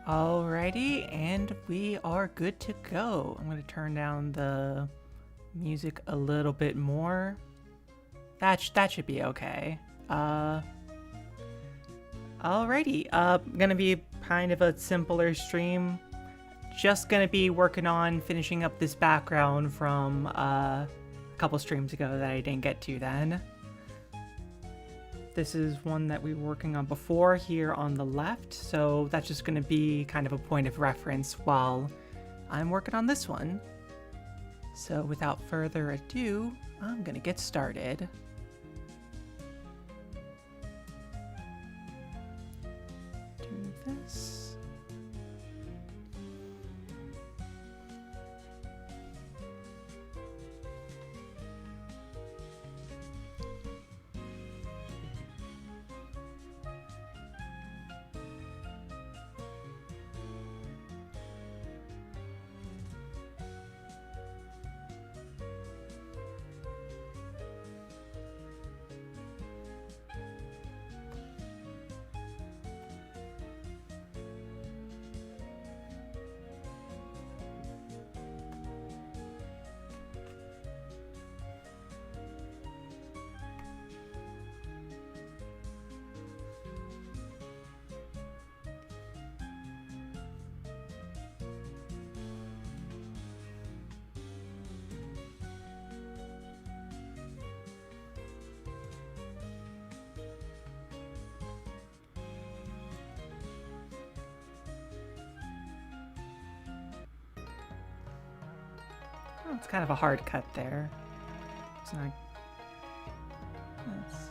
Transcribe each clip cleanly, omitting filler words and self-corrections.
Alrighty, and we are good to go. I'm going to turn down the music a little bit more. That should be okay. Alrighty, gonna be kind of a simpler stream. Just gonna be working on finishing up this background from a couple streams ago that I didn't get to then. This is one that we were working on before here on the left, so that's just going to be kind of a point of reference while I'm working on this one. So without further ado, I'm going to get started. Do this. Oh, it's kind of a hard cut there. It's not. That's...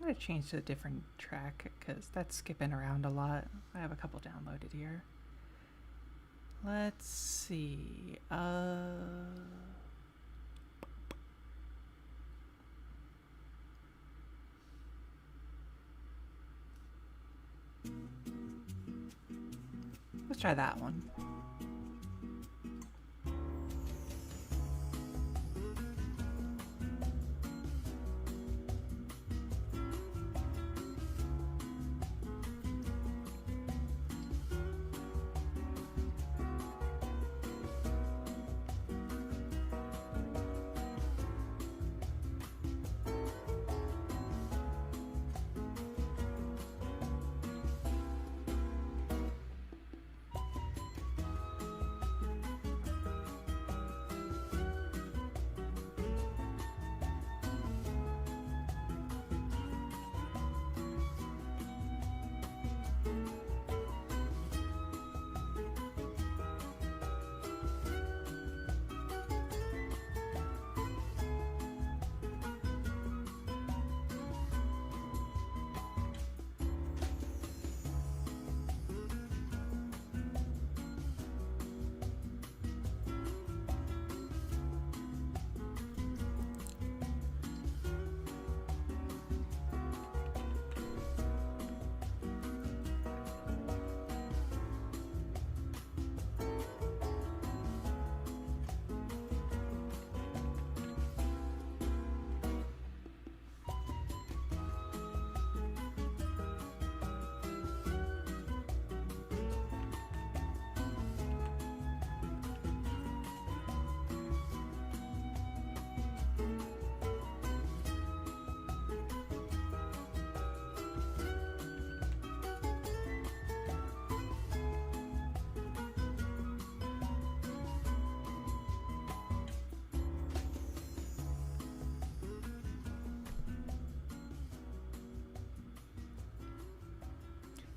gonna change to a different track because that's skipping around a lot. I have a couple downloaded here. Let's see. Let's try that one.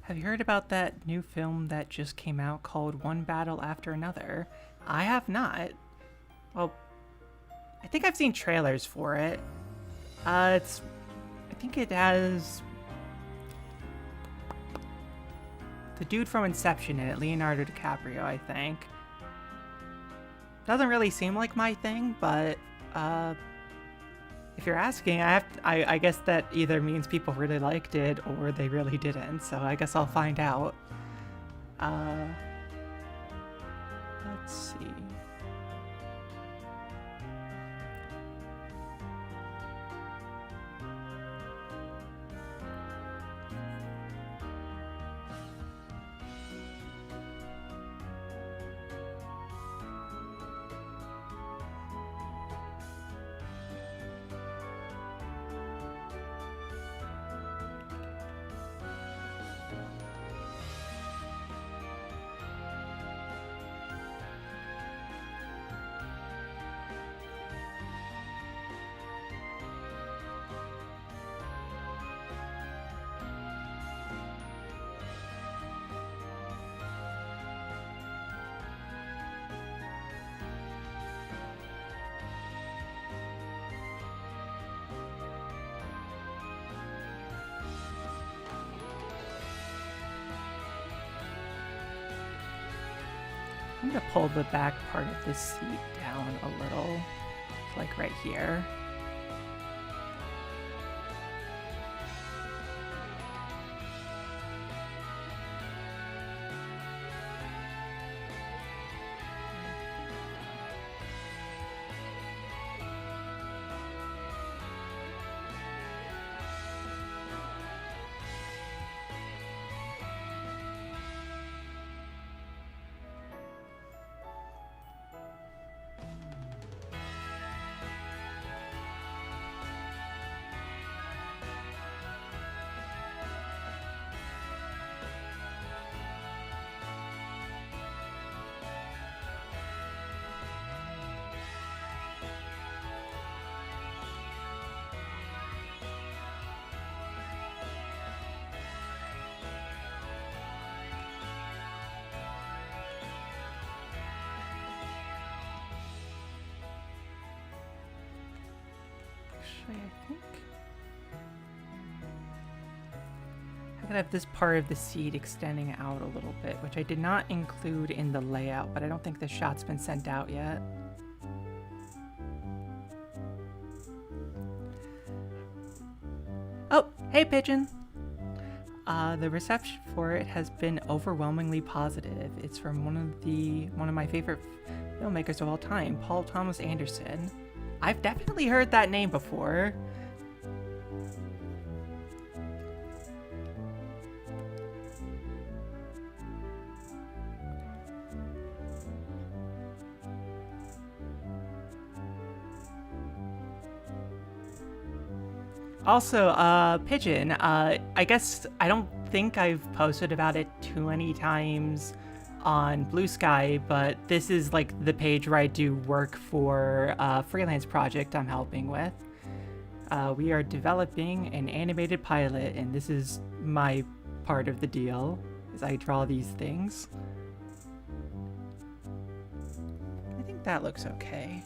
Have you heard about that new film that just came out called One Battle After Another? I have not. Well, I think I've seen trailers for it. I think it has the dude from Inception in it, Leonardo DiCaprio, I think. Doesn't really seem like my thing, but if you're asking, I guess that either means people really liked it or they really didn't, so I guess I'll find out. Let's see. I'm gonna pull the back part of this seat down a little, like right here. Actually, I think gonna have this part of the seed extending out a little bit, which I did not include in the layout, but I don't think the shot's been sent out yet. Oh, hey Pigeon! The reception for it has been overwhelmingly positive. It's from one of my favorite filmmakers of all time, Paul Thomas Anderson. I've definitely heard that name before. Also, Pigeon, I guess I don't think I've posted about it too many times on Blue Sky, but this is like the page where I do work for a freelance project I'm helping with. We are developing an animated pilot, and this is my part of the deal, is I draw these things. I think that looks okay.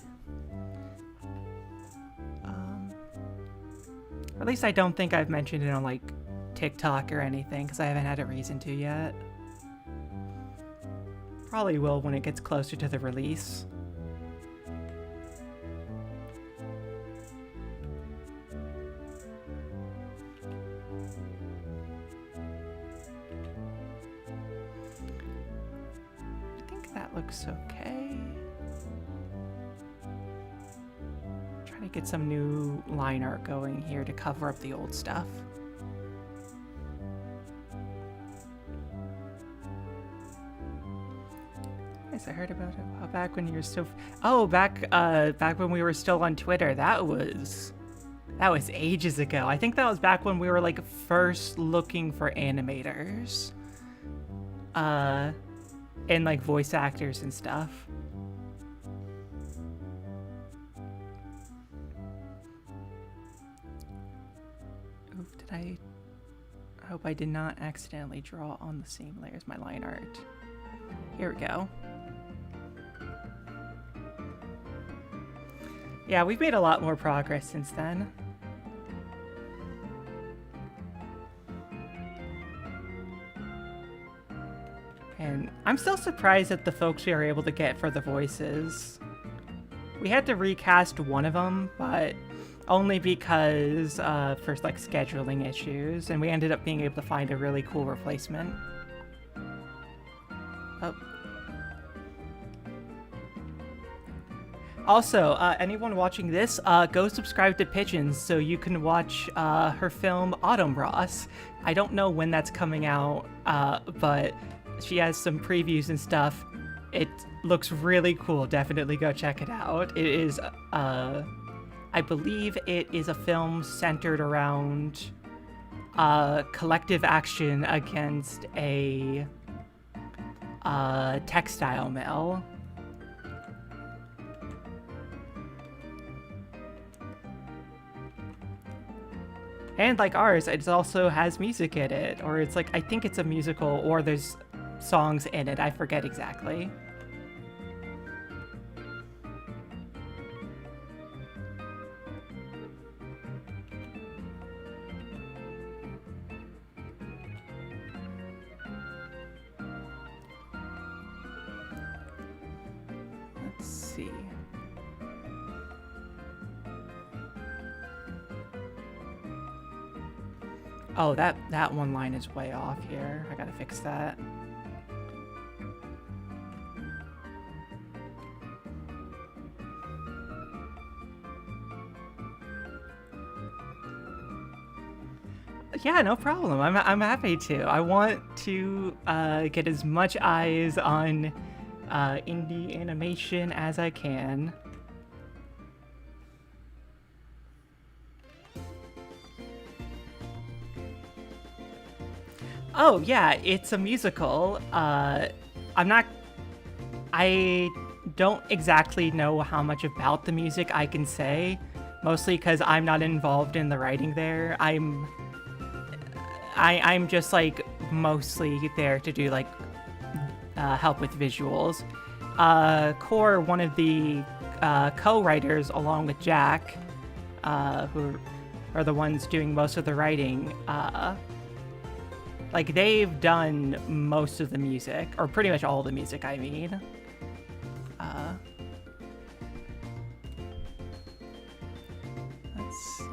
Or at least I don't think I've mentioned it on like TikTok or anything, because I haven't had a reason to yet. Probably will when it gets closer to the release. I think that looks okay. Trying to get some new line art going here to cover up the old stuff. Yes, I heard about it a while back when you were still. Oh, back when we were still on Twitter. That was ages ago. I think that was back when we were like first looking for animators, and like voice actors and stuff. Oof, I hope I did not accidentally draw on the same layer as my line art. Here we go. Yeah, we've made a lot more progress since then. And I'm still surprised at the folks we were able to get for the voices. We had to recast one of them, but only because for like scheduling issues, and we ended up being able to find a really cool replacement. Oh. Also, anyone watching this, go subscribe to Pigeons so you can watch her film Autumn Ross. I don't know when that's coming out, but she has some previews and stuff. It looks really cool. Definitely go check it out. It is, I believe it is a film centered around collective action against a textile mill. And like ours, it also has music in it, or it's like, I think it's a musical, or there's songs in it, I forget exactly. Let's see. Oh, that one line is way off here. I gotta fix that. Yeah, no problem. I'm happy to. I want to get as much eyes on indie animation as I can. Oh, yeah, it's a musical. I don't exactly know how much about the music I can say, mostly because I'm not involved in the writing there. I'm just like mostly there to do like help with visuals. Core, one of the co-writers, along with Jack, who are the ones doing most of the writing, Like, they've done most of the music, or pretty much all the music, I mean. Let's see.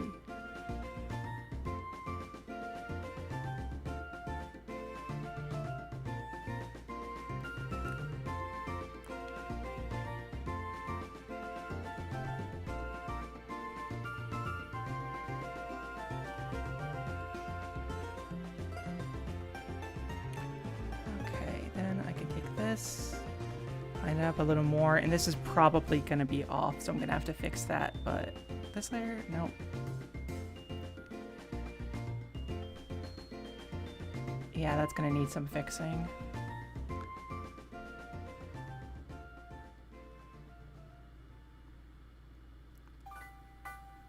Line it up a little more, and this is probably going to be off, so I'm going to have to fix that, but this layer, nope. Yeah, that's going to need some fixing.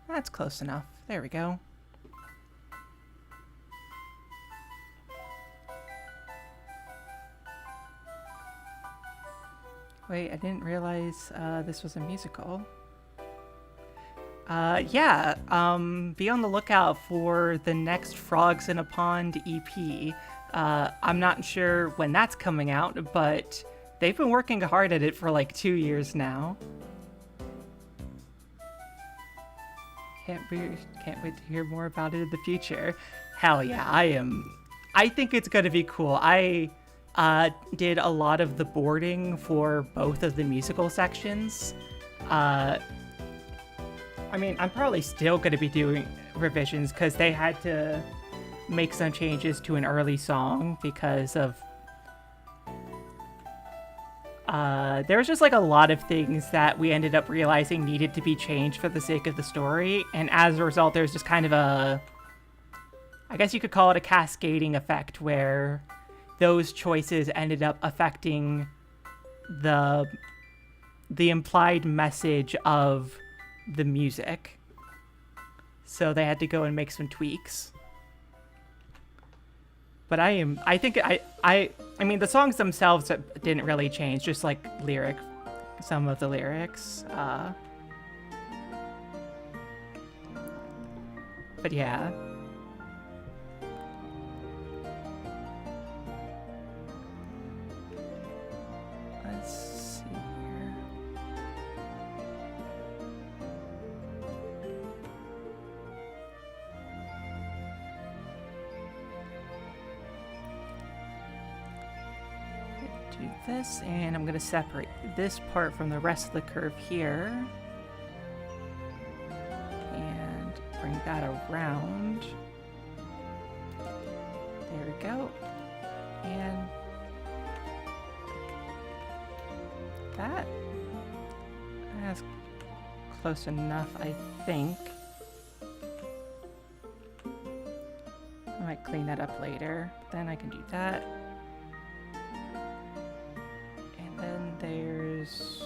That's close enough. There we go. Wait, I didn't realize this was a musical. Yeah, be on the lookout for the next Frogs in a Pond EP. I'm not sure when that's coming out, but they've been working hard at it for like 2 years now. Can't wait to hear more about it in the future. Hell yeah, I think it's gonna be cool. I did a lot of the boarding for both of the musical sections. I mean, I'm probably still going to be doing revisions because they had to make some changes to an early song because of... there was just like a lot of things that we ended up realizing needed to be changed for the sake of the story, and as a result, there's just kind of a... I guess you could call it a cascading effect where those choices ended up affecting the implied message of the music. So they had to go and make some tweaks. But I mean, the songs themselves didn't really change, just like some of the lyrics. But yeah. This, and I'm going to separate this part from the rest of the curve here and bring that around. There we go, and that's close enough, I think. I might clean that up later, then I can do that. Then there's...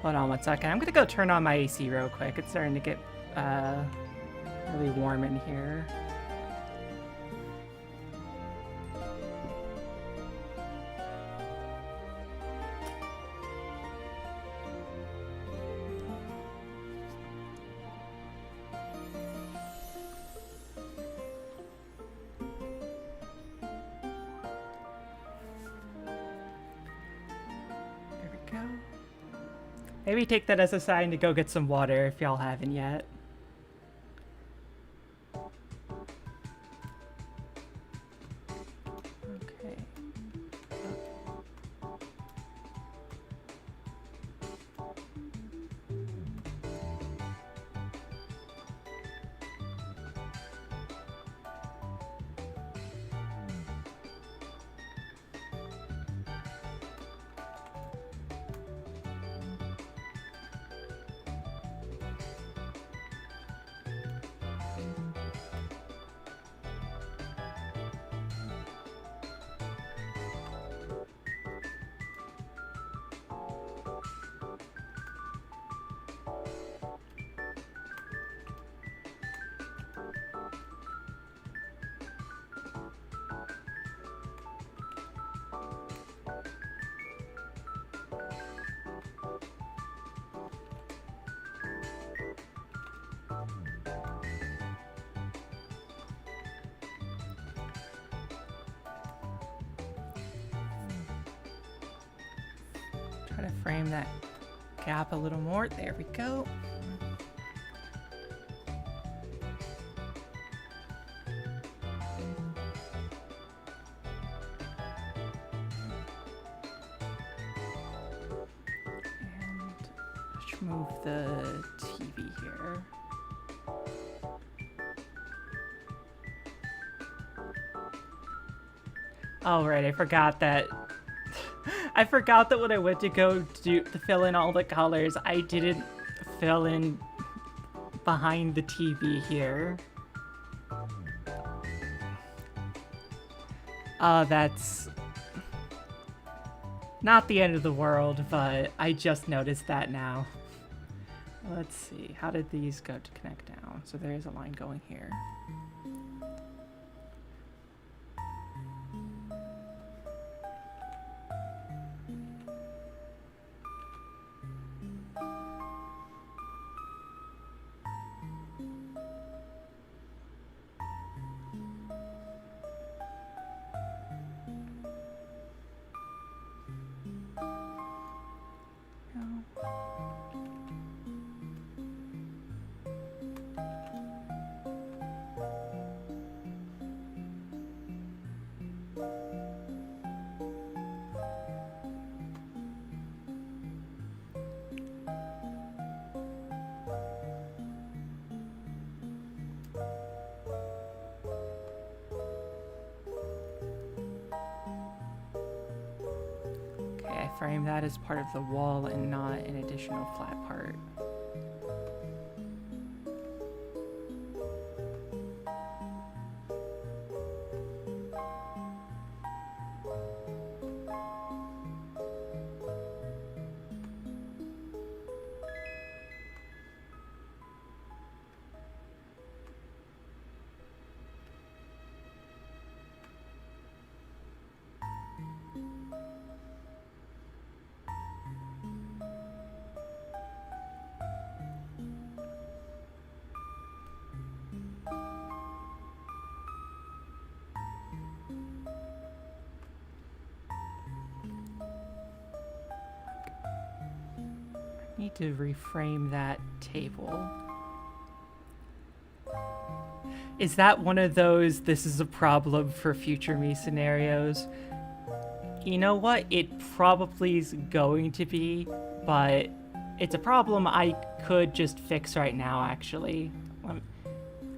Hold on one second. I'm gonna go turn on my AC real quick. It's starting to get really warm in here. There we go. Maybe take that as a sign to go get some water if y'all haven't yet. Try to frame that gap a little more. There we go. Move the TV here. Oh, right, I forgot that. I forgot that when I went to go to fill in all the colors, I didn't fill in behind the TV here. That's not the end of the world, but I just noticed that now. Let's see, how did these go to connect down? So there's a line going here. Frame that as part of the wall and not an additional flat part. Need to reframe that table. Is that one of those "this is a problem for future me" scenarios? You know what? It probably is going to be, but it's a problem I could just fix right now, actually.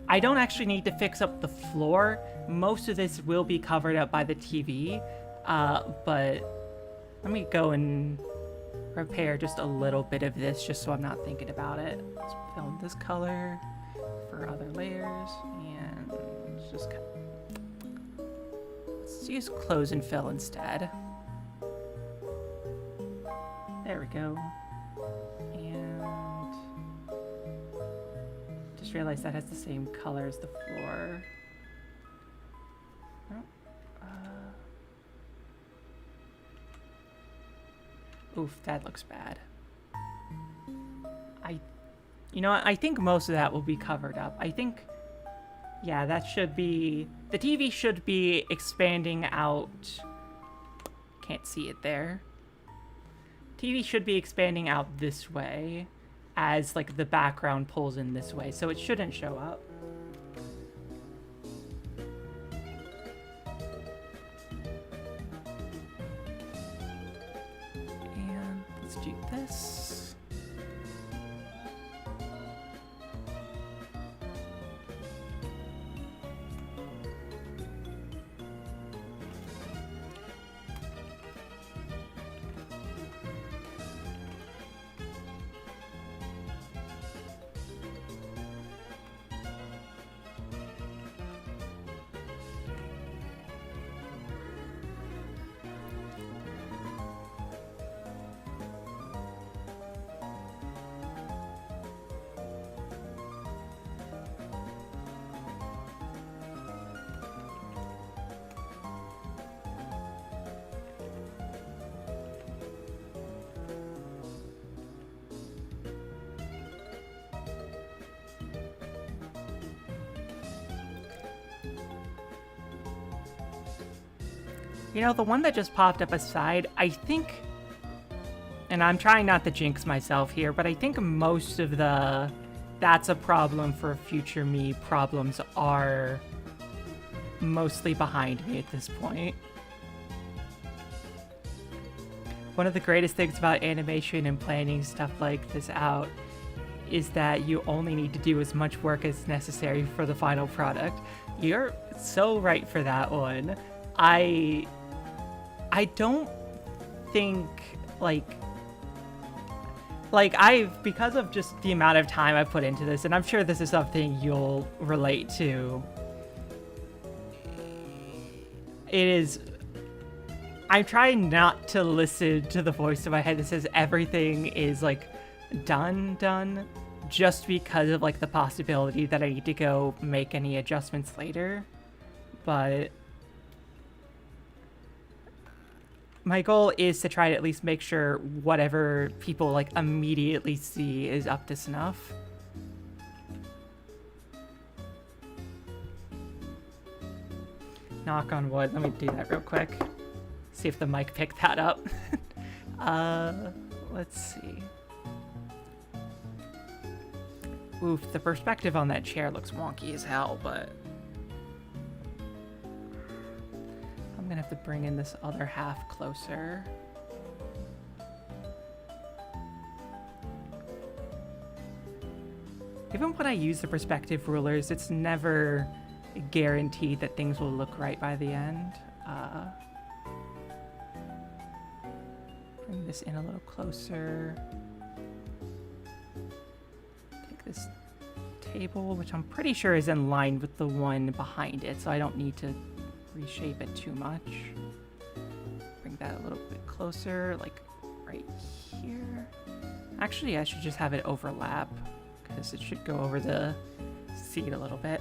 I don't actually need to fix up the floor. Most of this will be covered up by the TV, but let me go and repair just a little bit of this just so I'm not thinking about it. Let's fill in this color for other layers and just let's use close and fill instead. There we go. And just realized that has the same color as the floor. Oof, that looks bad. You know what? I think most of that will be covered up. I think, yeah, that should be, the TV should be expanding out. Can't see it there. TV should be expanding out this way as like the background pulls in this way, so it shouldn't show up. Do this. You know, the one that just popped up aside, I think And I'm trying not to jinx myself here, but I think most of the that's a problem for future me problems are mostly behind me at this point. One of the greatest things about animation and planning stuff like this out is that you only need to do as much work as necessary for the final product. You're so right for that one. I don't think, because of just the amount of time I put into this, and I'm sure this is something you'll relate to, I'm trying not to listen to the voice in my head that says everything is, like, done, just because of, like, the possibility that I need to go make any adjustments later. But my goal is to try to at least make sure whatever people, like, immediately see is up to snuff. Knock on wood. Let me do that real quick. See if the mic picked that up. Let's see. Oof, the perspective on that chair looks wonky as hell, but I'm gonna have to bring in this other half closer. Even when I use the perspective rulers, it's never guaranteed that things will look right by the end. Bring this in a little closer. Take this table, which I'm pretty sure is in line with the one behind it, so I don't need to reshape it too much. Bring that a little bit closer, like right here. Actually, I should just have it overlap, because it should go over the seat a little bit.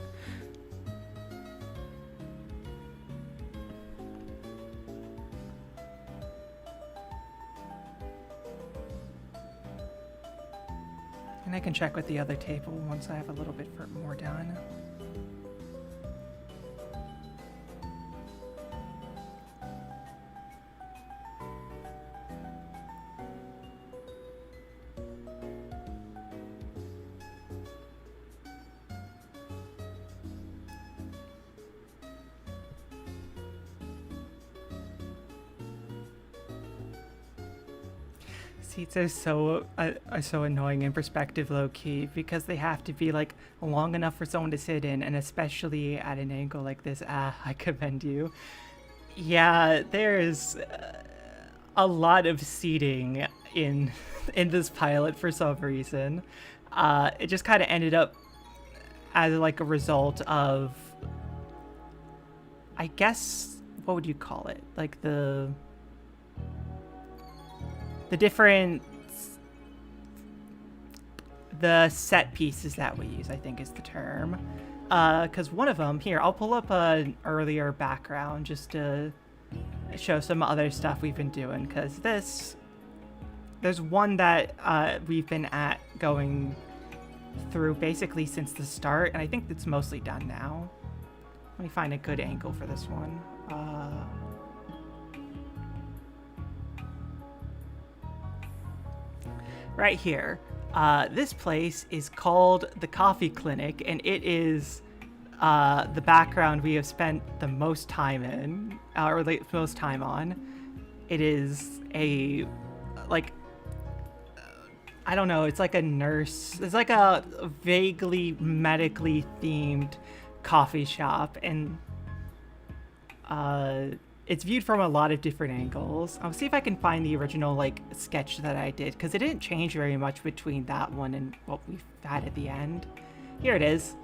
And I can check with the other table once I have a little bit more done. Seats are so annoying in perspective, low-key, because they have to be, like, long enough for someone to sit in, and especially at an angle like this. I commend you. Yeah, there's a lot of seating in this pilot for some reason. It just kind of ended up as, like, a result of, I guess, what would you call it? Like, the set pieces that we use, I think is the term. Because one of them, here, I'll pull up an earlier background just to show some other stuff we've been doing, because there's one that we've been going through basically since the start, and I think it's mostly done now. Let me find a good angle for this one. Right here. This place is called the Coffee Clinic, and it is the background we have spent the most time in, or the most time on. It is a, like, I don't know, it's like a nurse, it's like a vaguely medically themed coffee shop, and it's viewed from a lot of different angles. I'll see if I can find the original, like, sketch that I did, because it didn't change very much between that one and what we've had at the end. Here it is.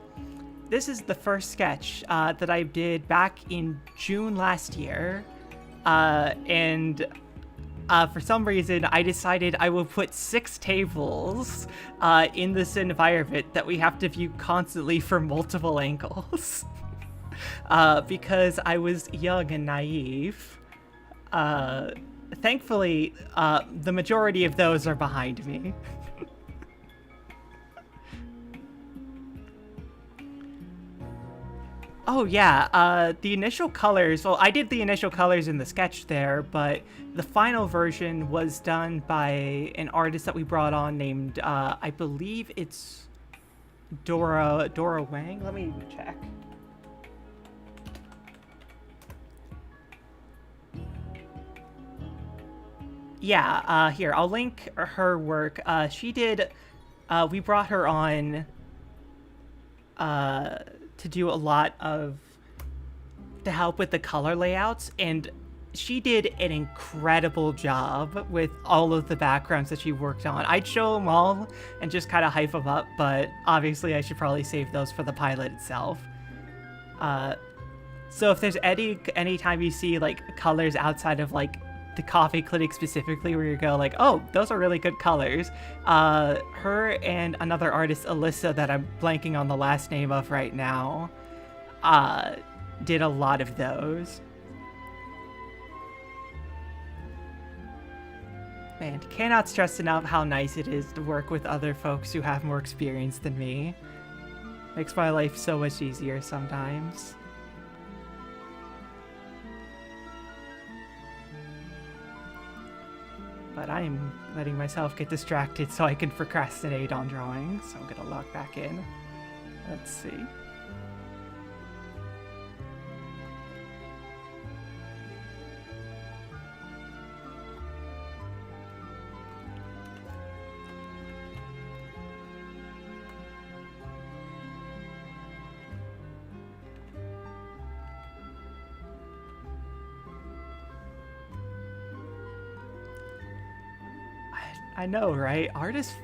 This is the first sketch that I did back in June last year, and for some reason I decided I will put 6 tables in this environment that we have to view constantly from multiple angles. Because I was young and naive. Thankfully, the majority of those are behind me. Oh yeah, the initial colors, well, I did the initial colors in the sketch there, but the final version was done by an artist that we brought on named, I believe it's Dora Wang. Let me check. Yeah, here, I'll link her work. She did, we brought her on to do a lot of, to help with the color layouts, and she did an incredible job with all of the backgrounds that she worked on. I'd show them all and just kind of hype them up, but obviously I should probably save those for the pilot itself. So if there's any time you see like colors outside of like the coffee clinic specifically where you go like, oh, those are really good colors, her and another artist, Alyssa, that I'm blanking on the last name of right now, did a lot of those. Man, cannot stress enough how nice it is to work with other folks who have more experience than me. Makes my life so much easier sometimes. But I'm letting myself get distracted so I can procrastinate on drawing, so I'm gonna log back in. Let's see. I know, right? Artists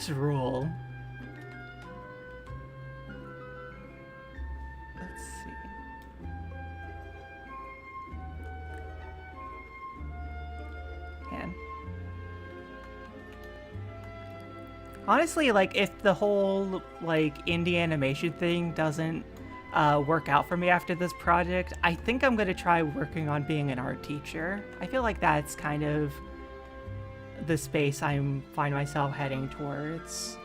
rule. Let's see. Man. Honestly, like, if the whole, like, indie animation thing doesn't work out for me after this project, I think I'm gonna try working on being an art teacher. I feel like that's kind of the space I find myself heading towards.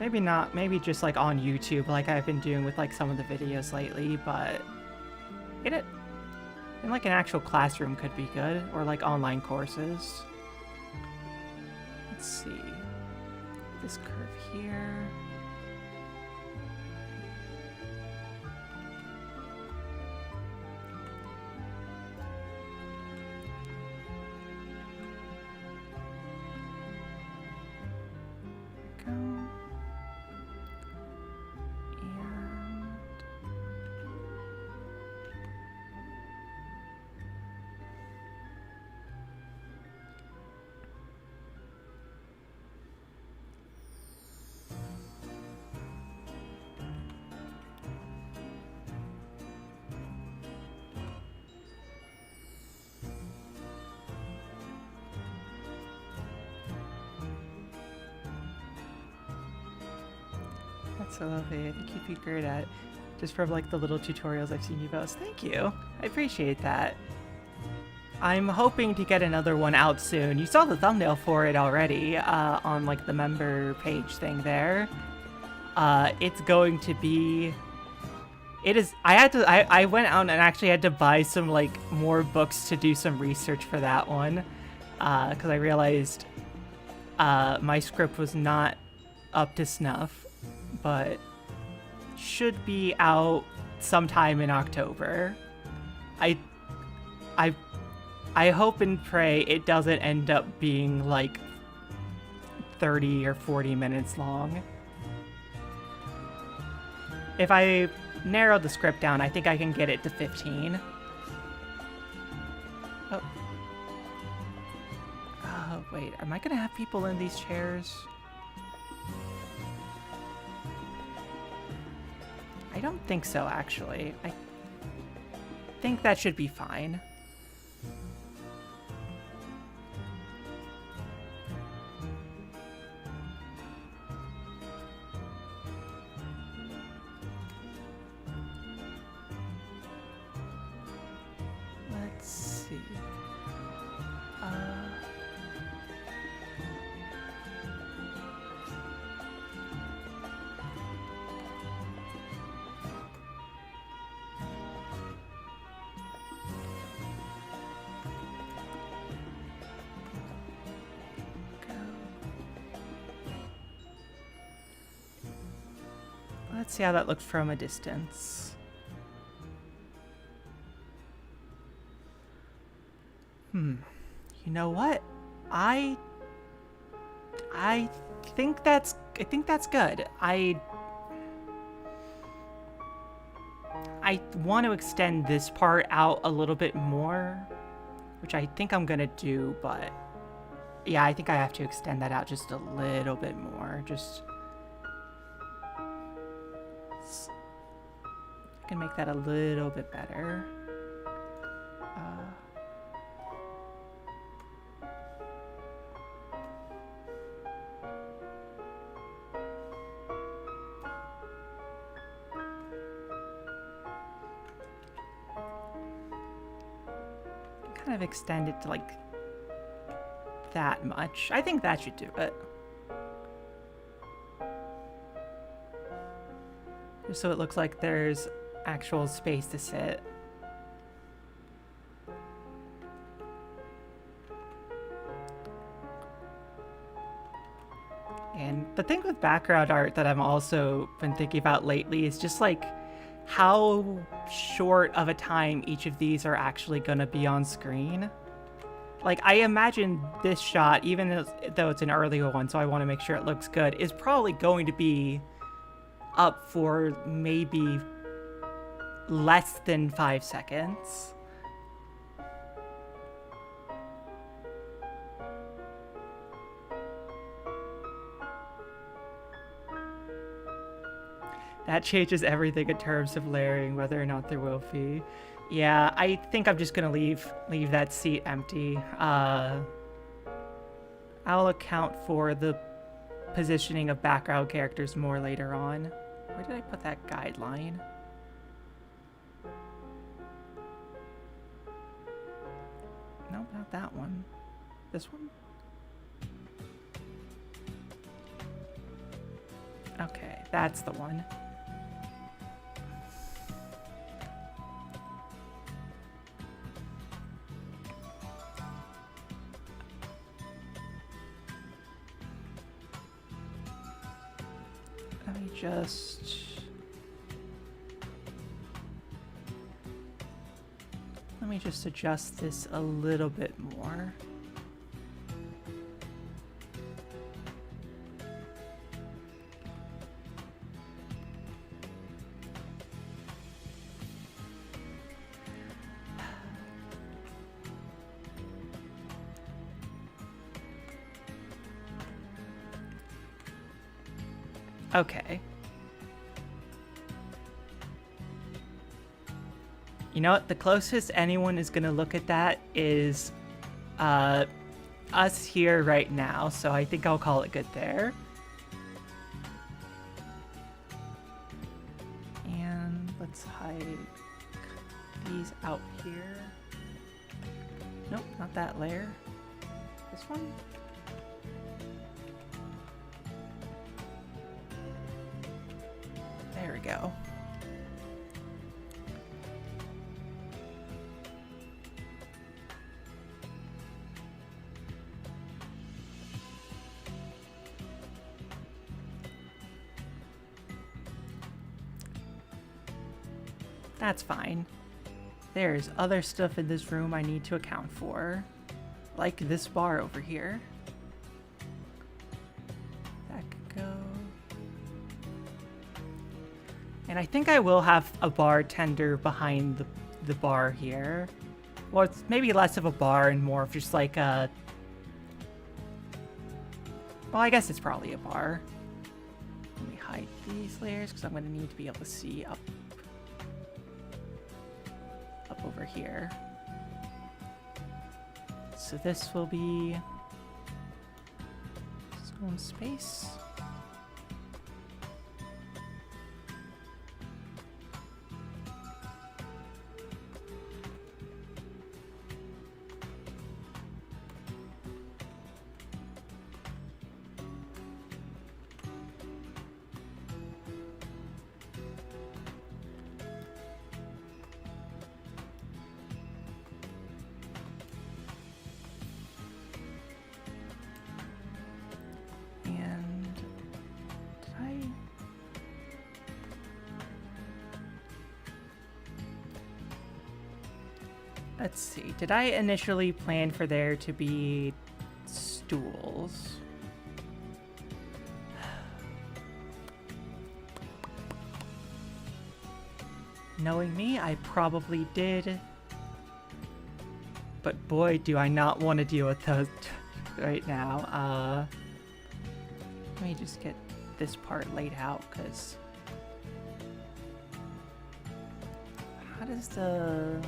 Maybe not, maybe just like on YouTube like I've been doing with like some of the videos lately, but in like an actual classroom could be good, or like online courses. Let's see. This curve here. That's so lovely. I think you'd be great at, just from like the little tutorials I've seen you post. Thank you. I appreciate that. I'm hoping to get another one out soon. You saw the thumbnail for it already on like the member page thing there. It's going to be... It is... I went out and actually had to buy some like more books to do some research for that one. Because I realized my script was not up to snuff. But should be out sometime in October. I hope and pray it doesn't end up being like 30 or 40 minutes long. If I narrow the script down, I think I can get it to 15. Oh. Wait, am I gonna have people in these chairs? I don't think so, actually. I think that should be fine. Let's see. Let's see how that looks from a distance. You know what? I think that's good. I want to extend this part out a little bit more, which I think I'm gonna do, but yeah, I think I have to extend that out just a little bit more. Just I can make that a little bit better. Kind of extend it to like that much. I think that should do it. Just so it looks like there's actual space to sit. And the thing with background art that I've also been thinking about lately is just like how short of a time each of these are actually gonna be on screen. Like, I imagine this shot, even though it's an earlier one, so I want to make sure it looks good, is probably going to be up for maybe less than 5 seconds. That changes everything in terms of layering, whether or not there will be. Yeah, I think I'm just gonna leave that seat empty. I'll account for the positioning of background characters more later on. Where did I put that guideline? Nope, not that one. This one? Okay, that's the one. Let me just adjust this a little bit more. Okay. You know what? The closest anyone is going to look at that is us here right now, so I think I'll call it good there. And let's hide these out here. Nope, not that layer. This one? There we go. That's fine. There's other stuff in this room I need to account for. Like this bar over here. That could go. And I think I will have a bartender behind the bar here. Well, it's maybe less of a bar and more of just like a... Well, I guess it's probably a bar. Let me hide these layers because I'm going to need to be able to see up over here. So this will be zone space. Let's see. Did I initially plan for there to be stools? Knowing me, I probably did. But boy, do I not want to deal with those right now. Let me just get this part laid out, because how does the...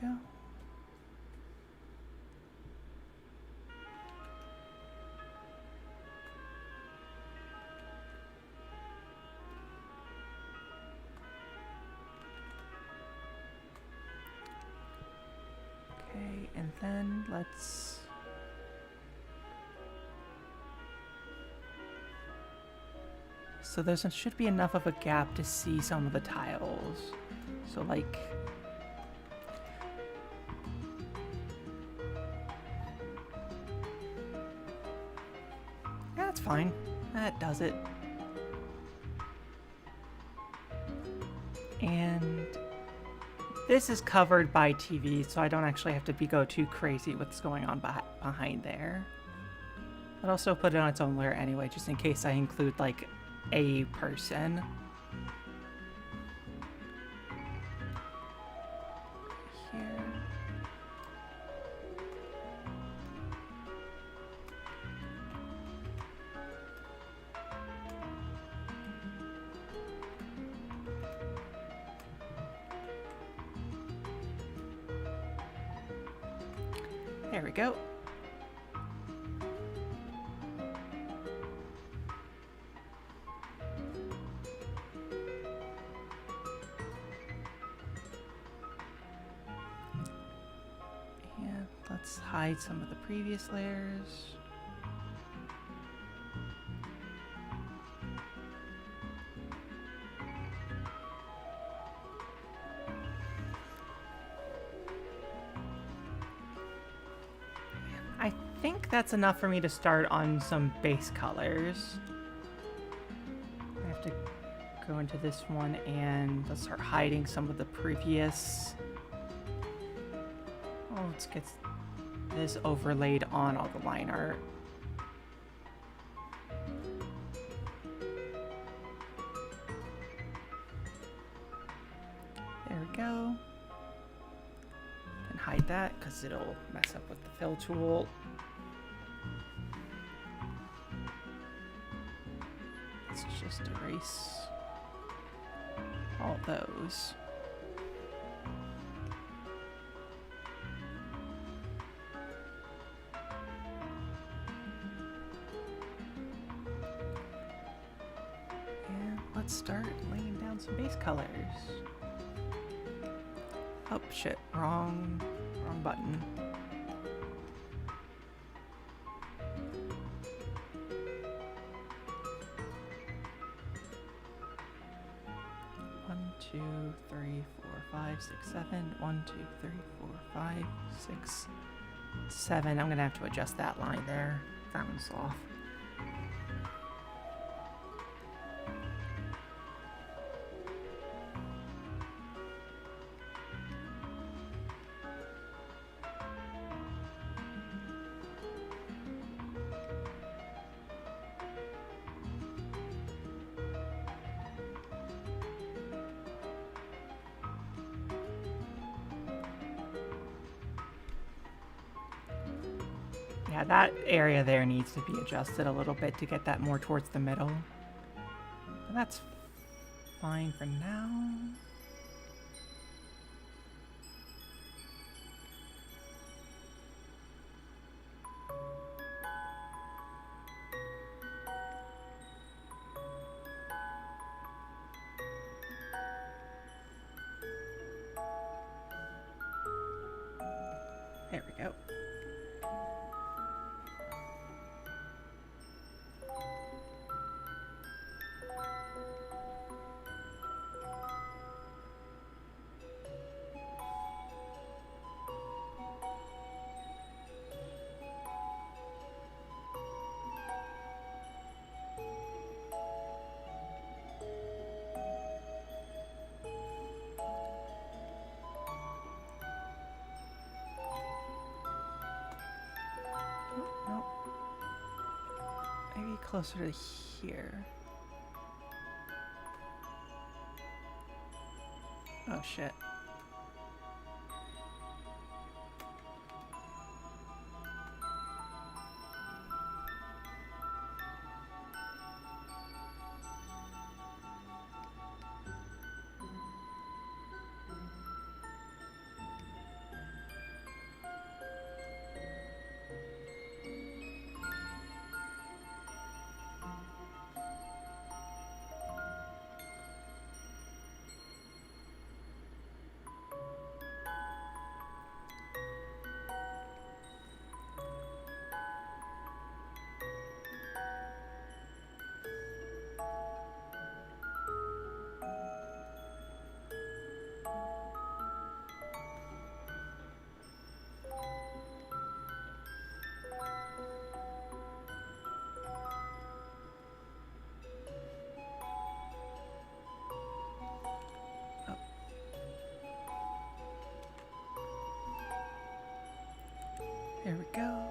go. Okay, and then let's... So there should be enough of a gap to see some of the tiles. So like... That's fine. That does it. And this is covered by TV, so I don't actually have to go too crazy with what's going on behind there. I'd also put it on its own layer anyway, just in case I include like a person. Here. There we go. And let's hide some of the previous layers. I think that's enough for me to start on some base colors. I have to go into this one and let's start hiding some of the previous. Oh, let's get this overlaid on all the line art. There we go. And hide that because it'll mess up with the fill tool. Let's just erase all those. And let's start laying down some base colors. Oh shit, wrong button. One, two, three, four, five, six, seven. 1, 2, 3, 4, 5, 6, 7. I'm gonna have to adjust that line there. That one's off. Yeah, that area there needs to be adjusted a little bit to get that more towards the middle. But that's fine for now. There we go. Nope. Maybe closer to here. Oh shit. There we go.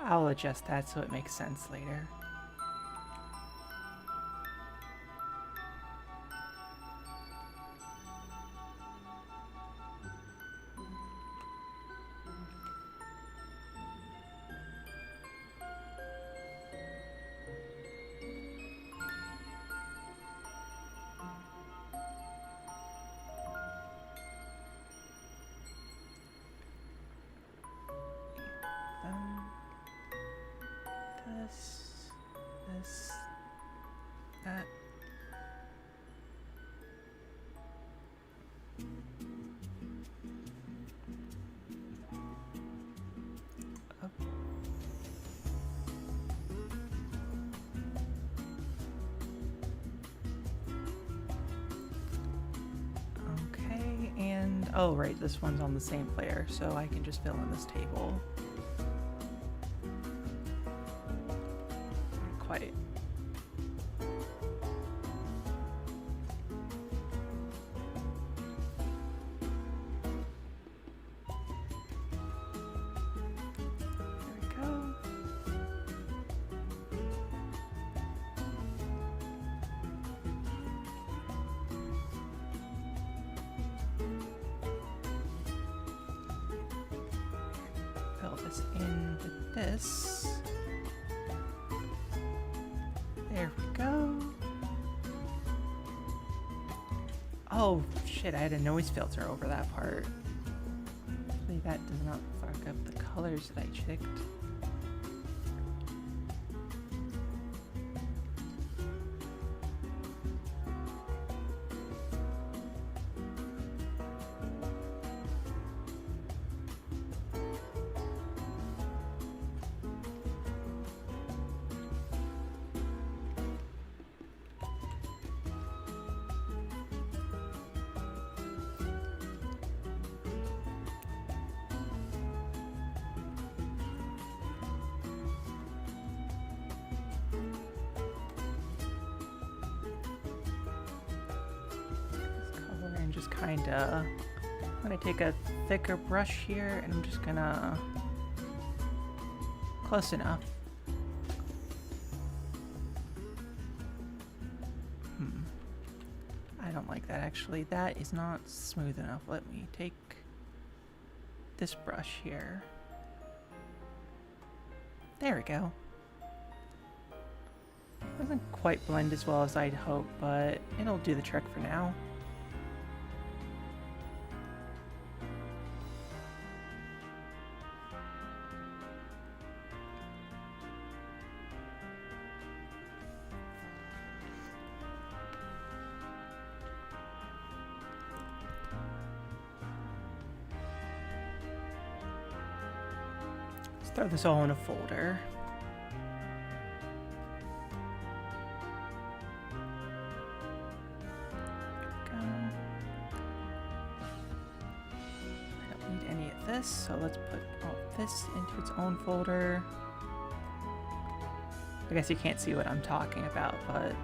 I'll adjust that so it makes sense later. This, that. Up. Okay, and oh right, this one's on the same player, so I can just fill in this table. Quite. Into this. There we go. Oh shit, I had a noise filter over that part. Hopefully that does not fuck up the colors that I checked. just kinda... I'm gonna take a thicker brush here, and I'm just gonna... Close enough. I don't like that, actually. That is not smooth enough. Let me take this brush here. There we go. Doesn't quite blend as well as I'd hope, but it'll do the trick for now. Let's throw this all in a folder. So let's put all this into its own folder. I guess you can't see what I'm talking about, but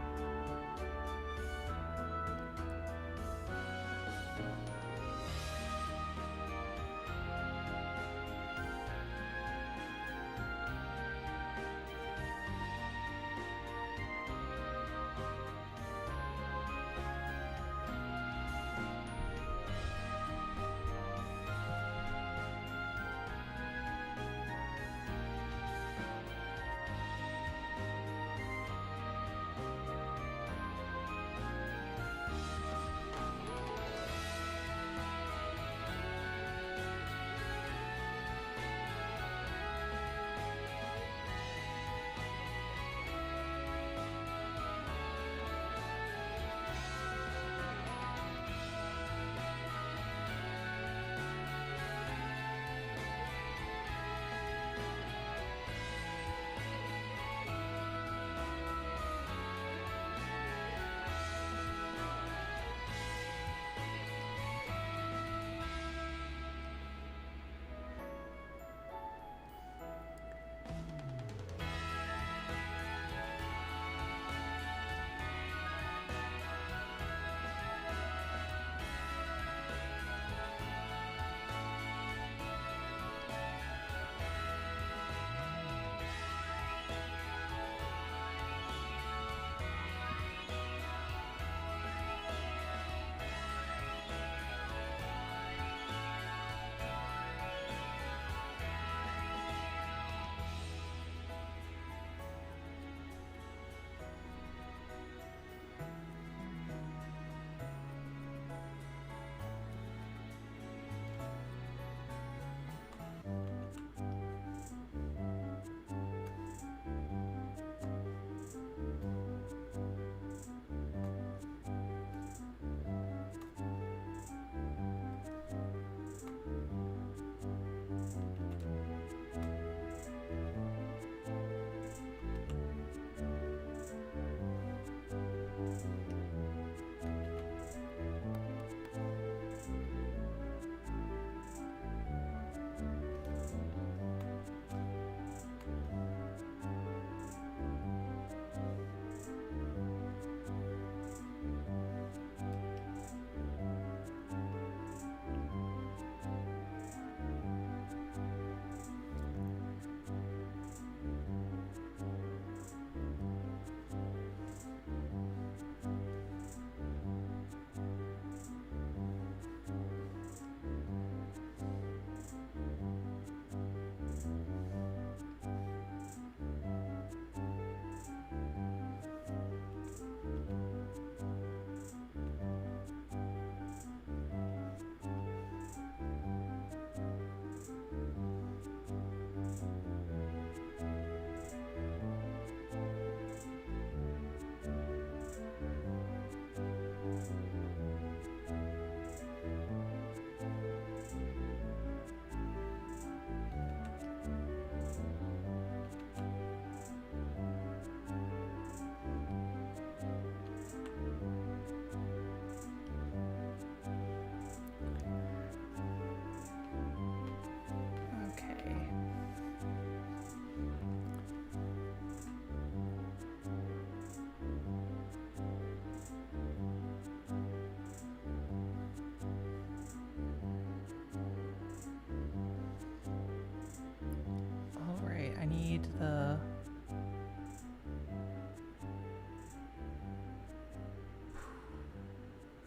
need the...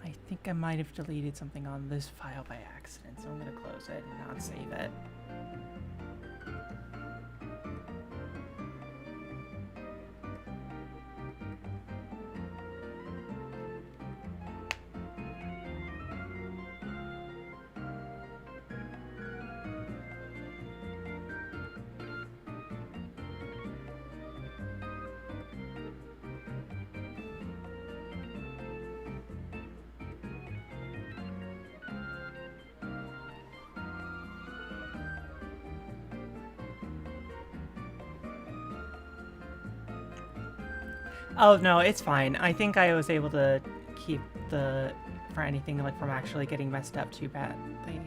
I think I might have deleted something on this file by accident, so I'm going to close it and not save it. Oh, no, it's fine. I think I was able to keep the... for anything like from actually getting messed up too badly.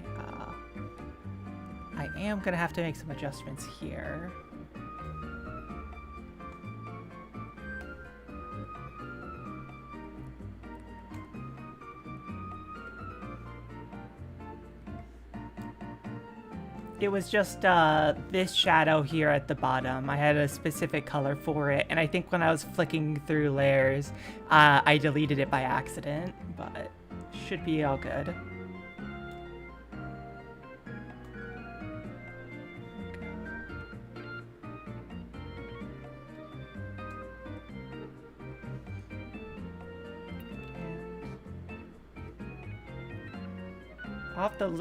I am gonna have to make some adjustments here. It was just this shadow here at the bottom. I had a specific color for it, and I think when I was flicking through layers, I deleted it by accident, but should be all good.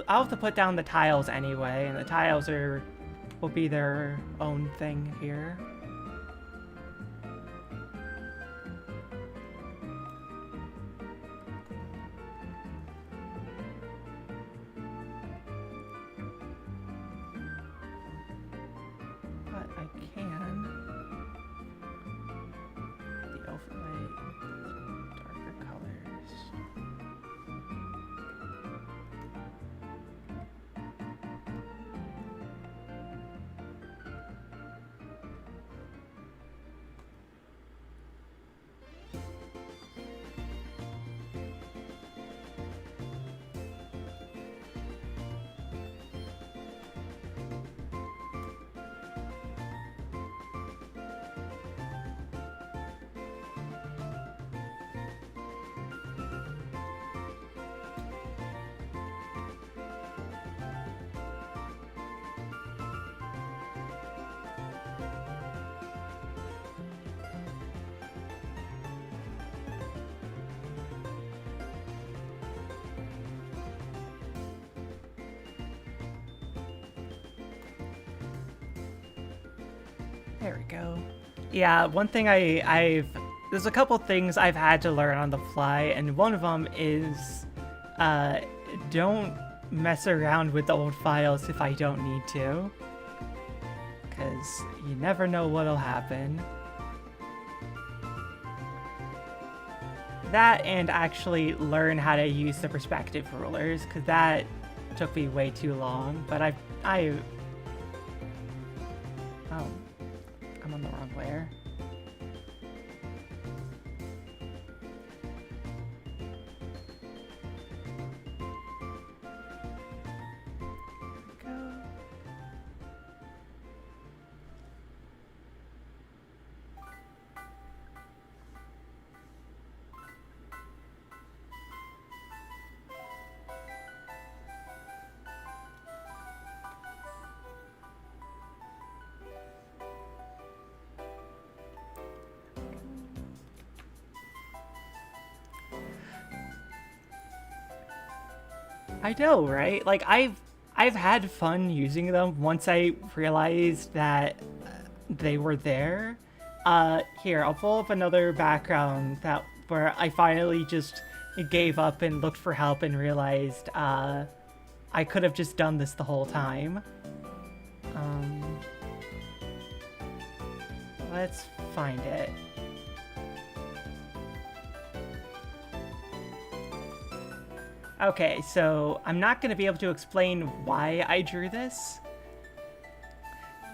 I'll have to put down the tiles anyway, and the tiles will be their own thing here. But I can the overlay darker colors. There we go. Yeah, one thing there's a couple things I've had to learn on the fly, and one of them is don't mess around with the old files if I don't need to, because you never know what'll happen. That, and actually learn how to use the perspective rulers, because that took me way too long, but oh, I'm on the wrong layer. I know, right? Like, I've had fun using them once I realized that they were there. Here, I'll pull up another background where I finally just gave up and looked for help and realized I could have just done this the whole time. Let's find it. Okay, so I'm not going to be able to explain why I drew this,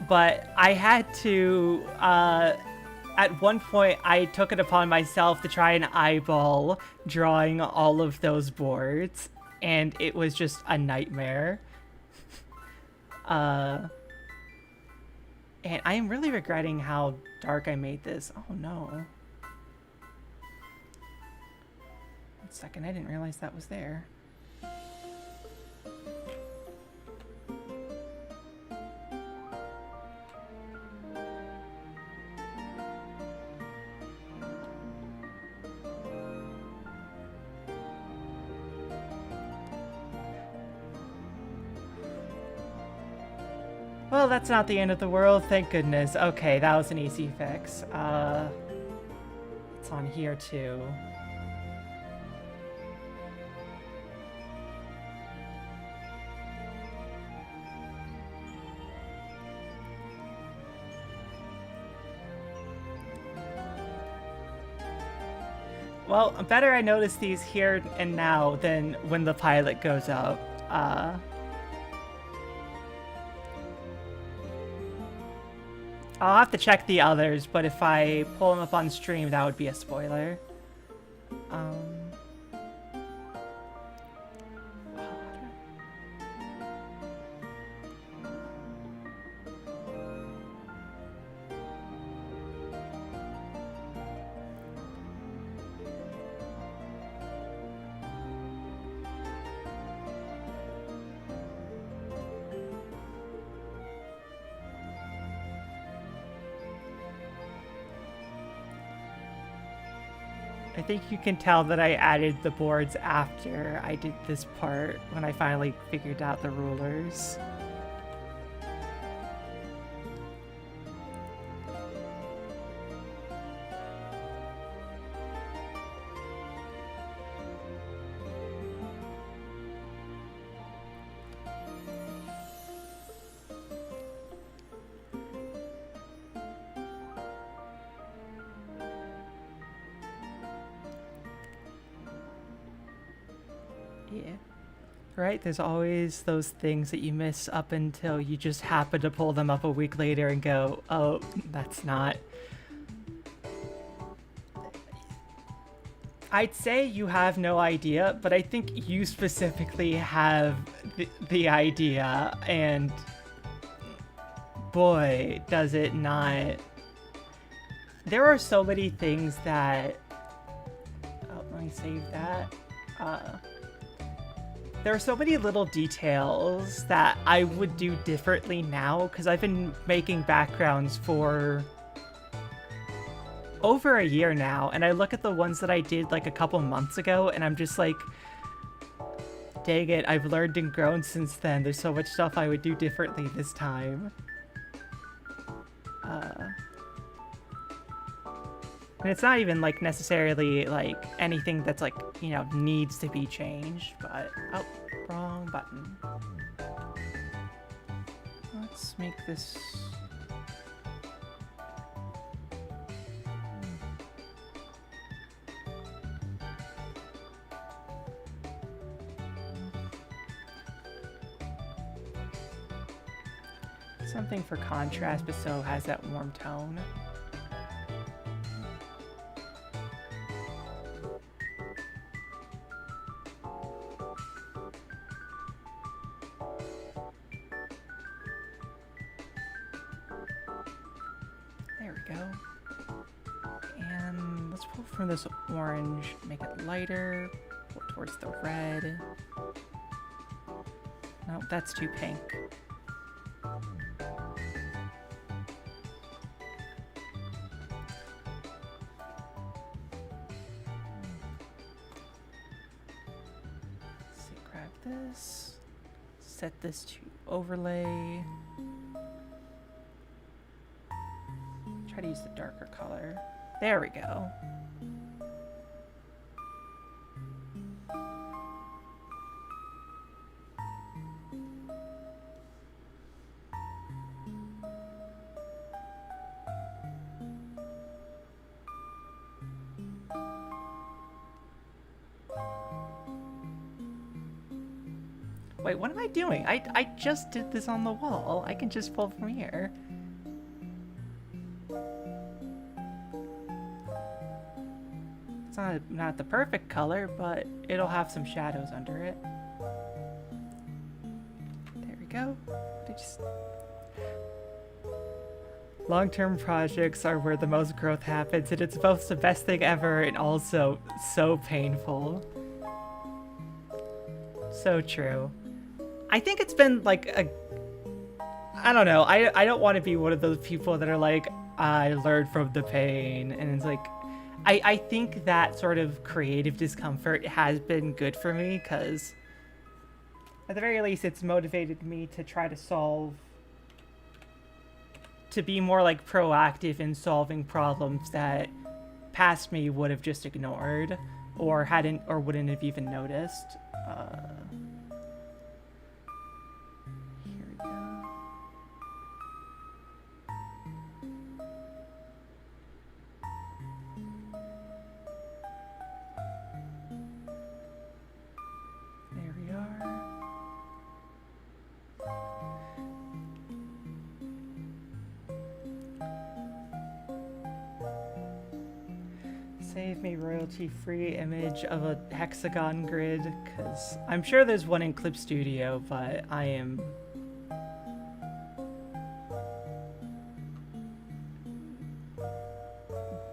but I had to, at one point I took it upon myself to try and eyeball drawing all of those boards, and it was just a nightmare. And I am really regretting how dark I made this. Oh no. 1 second, I didn't realize that was there. Well, that's not the end of the world, thank goodness. Okay, that was an easy fix. It's on here too. Well, better I notice these here and now than when the pilot goes up. I'll have to check the others, but if I pull them up on stream, that would be a spoiler. I think you can tell that I added the boards after I did this part, when I finally figured out the rulers. Right? There's always those things that you miss up until you just happen to pull them up a week later and go, oh, that's not. I'd say you have no idea, but I think you specifically have the idea, and boy, does it not. There are so many things that... Oh, let me save that. There are so many little details that I would do differently now, because I've been making backgrounds for over a year now, and I look at the ones that I did like a couple months ago, and I'm just like, dang it, I've learned and grown since then. There's so much stuff I would do differently this time. And it's not even like necessarily like anything that's like, you know, needs to be changed, but oh, wrong button. Let's make this something for contrast, but so has that warm tone. From this orange, make it lighter, pull it towards the red. No, that's too pink. So grab this, set this to overlay. Try to use the darker color. There we go. Wait, what am I doing? I just did this on the wall. I can just pull from here. It's not the perfect color, but it'll have some shadows under it. There we go. Long-term projects are where the most growth happens, and it's both the best thing ever and also so painful. So true. I think it's been like a... I don't know. I don't want to be one of those people that are like, I learned from the pain. And it's like, I think that sort of creative discomfort has been good for me because at the very least it's motivated me to try to solve... to be more like proactive in solving problems that past me would have just ignored or hadn't or wouldn't have even noticed. Here we go. There we are. Save me royalty-free image of a hexagon grid, because I'm sure there's one in Clip Studio, but I am...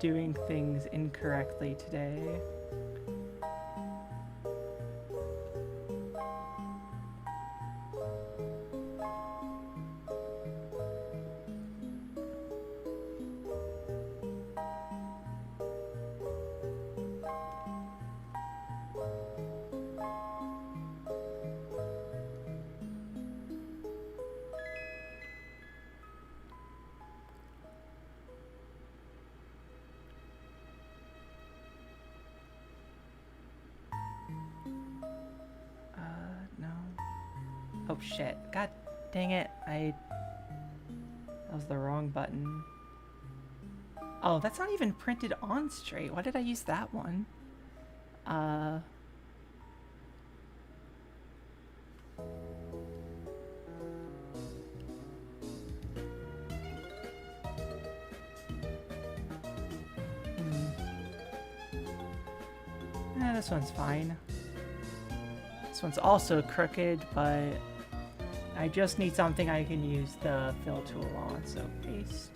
doing things incorrectly today. No. Oh shit. God dang it. That was the wrong button. Oh, that's not even printed on straight. Why did I use that one? This one's fine. This one's also crooked, but I just need something I can use the fill tool on, so paste.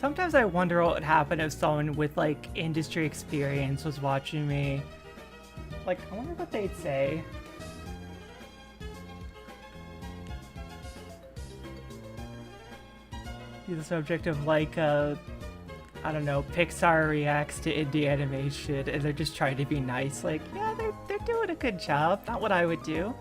Sometimes I wonder what would happen if someone with, like, industry experience was watching me. Like, I wonder what they'd say. Be the subject of, like, I don't know, Pixar reacts to indie animation, and they're just trying to be nice. Like, yeah, they're doing a good job. Not what I would do.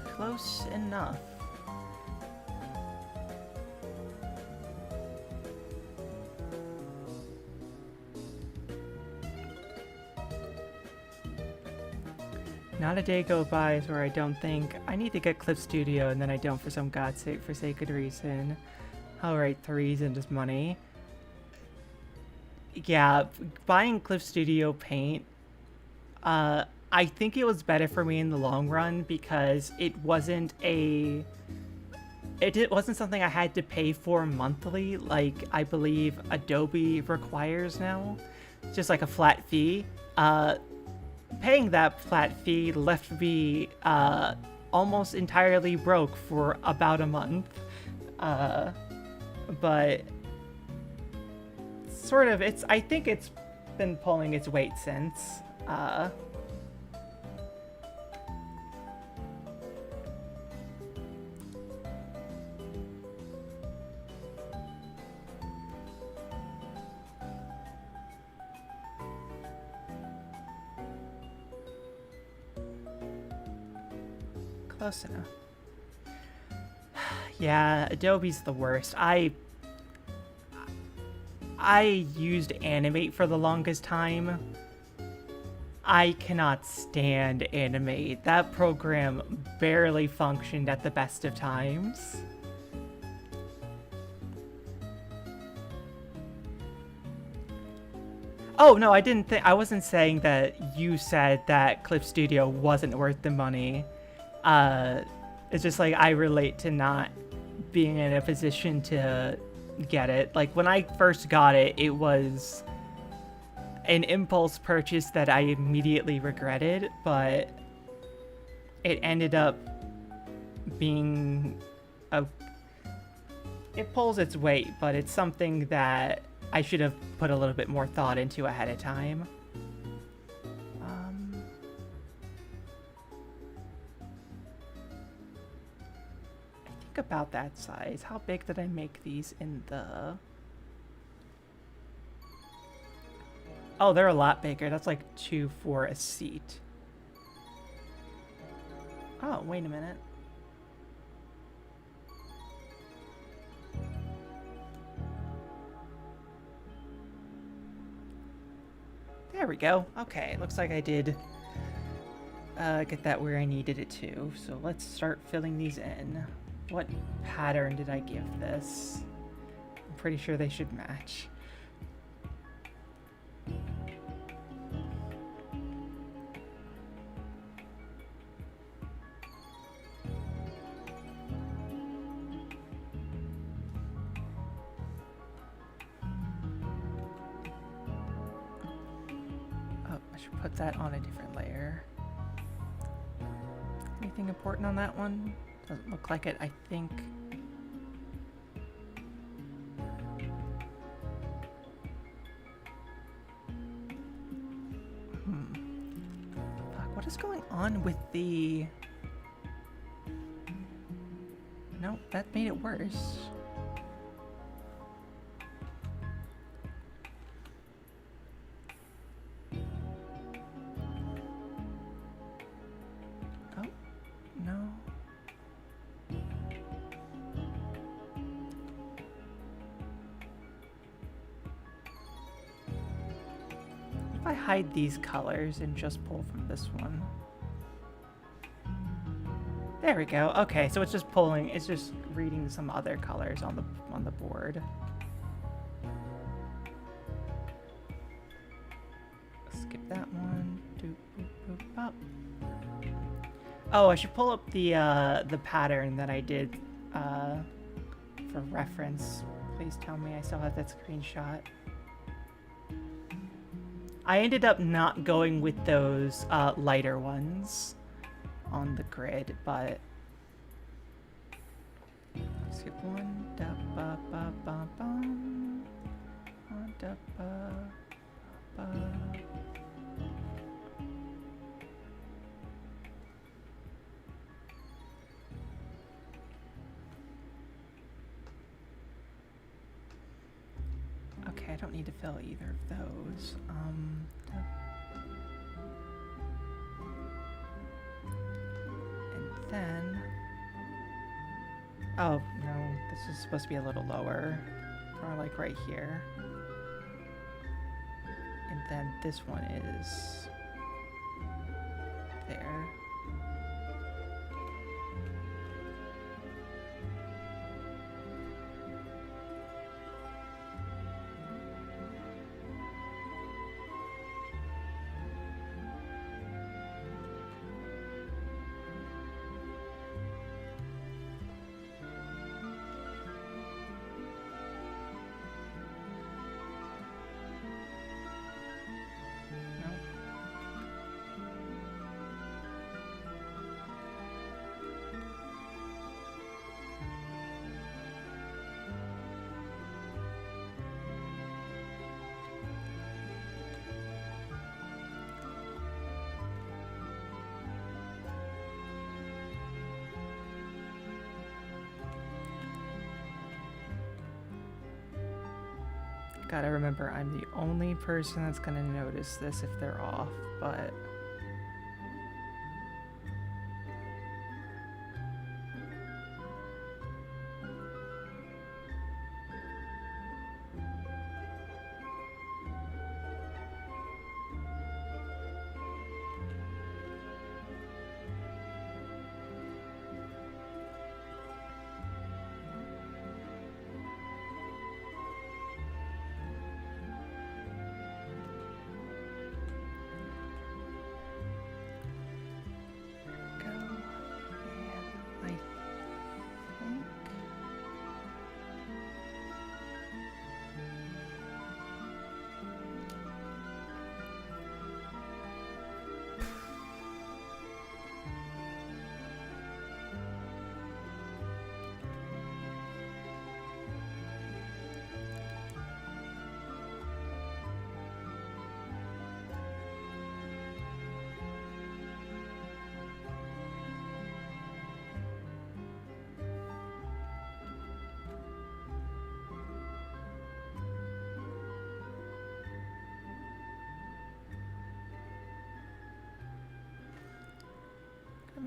Close enough. Not a day go by where I don't think I need to get Clip Studio and then I don't for some god's sake forsaken reason. Alright, the reason is money. Yeah, buying Clip Studio Paint, I think it was better for me in the long run because it wasn't something I had to pay for monthly like I believe Adobe requires now. It's just like a flat fee. Paying that flat fee left me almost entirely broke for about a month. But sort of, I think it's been pulling its weight since. Close enough. Yeah, Adobe's the worst. I used Animate for the longest time. I cannot stand Animate. That program barely functioned at the best of times. Oh, no, I wasn't saying that you said that Clip Studio wasn't worth the money. It's just like I relate to not being in a position to get it. Like when I first got it, it was an impulse purchase that I immediately regretted, but it ended up being it pulls its weight, but it's something that I should have put a little bit more thought into ahead of time. I think about that size. How big did I make these in the... Oh, they're a lot bigger. That's like 2 for a seat. Oh, wait a minute. There we go. Okay, looks like I did get that where I needed it to. So let's start filling these in. What pattern did I give this? I'm pretty sure they should match. Put that on a different layer. Anything important on that one? Doesn't look like it, I think. Fuck, what is going on with the... No, that made it worse. Hide these colors and just pull from this one. There we go. Okay, so it's just pulling, it's just reading some other colors on the board. Skip that one. Doop, boop, boop, pop. Oh, I should pull up the pattern that I did for reference. Please tell me I still have that screenshot. I ended up not going with those lighter ones on the grid, but skip one. Da ba ba ba bum. Da ba ba. Okay, I don't need to fill either of those. And then... Oh, no, this is supposed to be a little lower. Or like right here. And then this one is... there. Gotta remember, I'm the only person that's gonna notice this if they're off, but...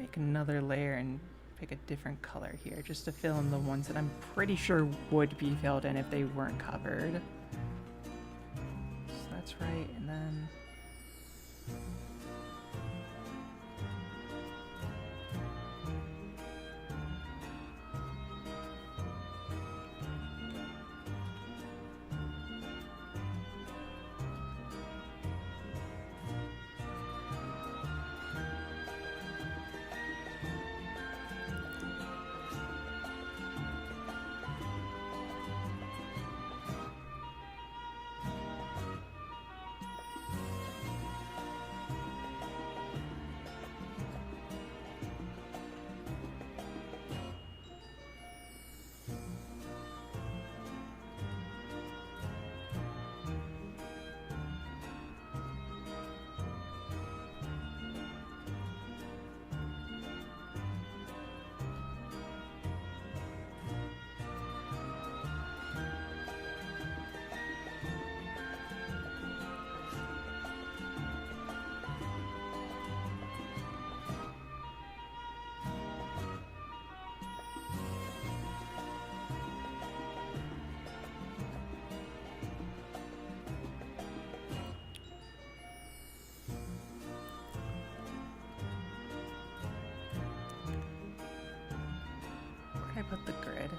make another layer and pick a different color here just to fill in the ones that I'm pretty sure would be filled in if they weren't covered. So that's right, and then where did I put the grid?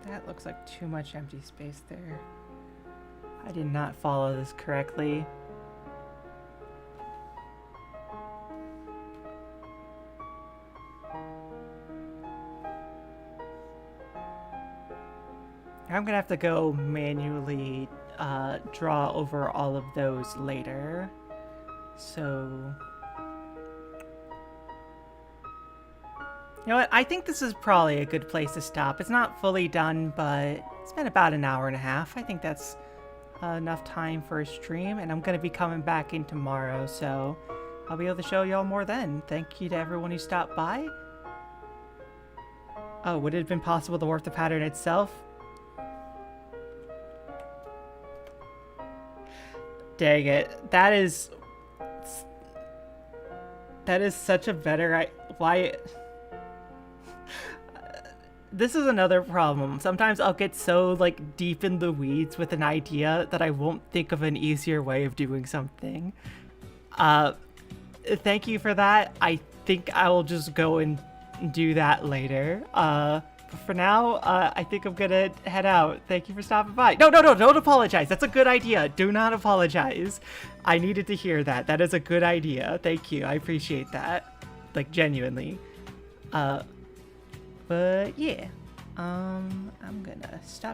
That looks like too much empty space there. I did not follow this correctly. I'm gonna have to go manually draw over all of those later. So, you know what? I think this is probably a good place to stop. It's not fully done, but it's been about an hour and a half. I think that's enough time for a stream, and I'm going to be coming back in tomorrow, so I'll be able to show y'all more then. Thank you to everyone who stopped by. Oh, would it have been possible to warp the pattern itself? Dang it. That is such a better... Why... This is another problem. Sometimes I'll get so like deep in the weeds with an idea that I won't think of an easier way of doing something. Thank you for that. I think I will just go and do that later. But for now, I think I'm gonna head out. Thank you for stopping by. No, don't apologize. That's a good idea. Do not apologize. I needed to hear that. That is a good idea. Thank you. I appreciate that. Like, genuinely. But yeah, I'm gonna stop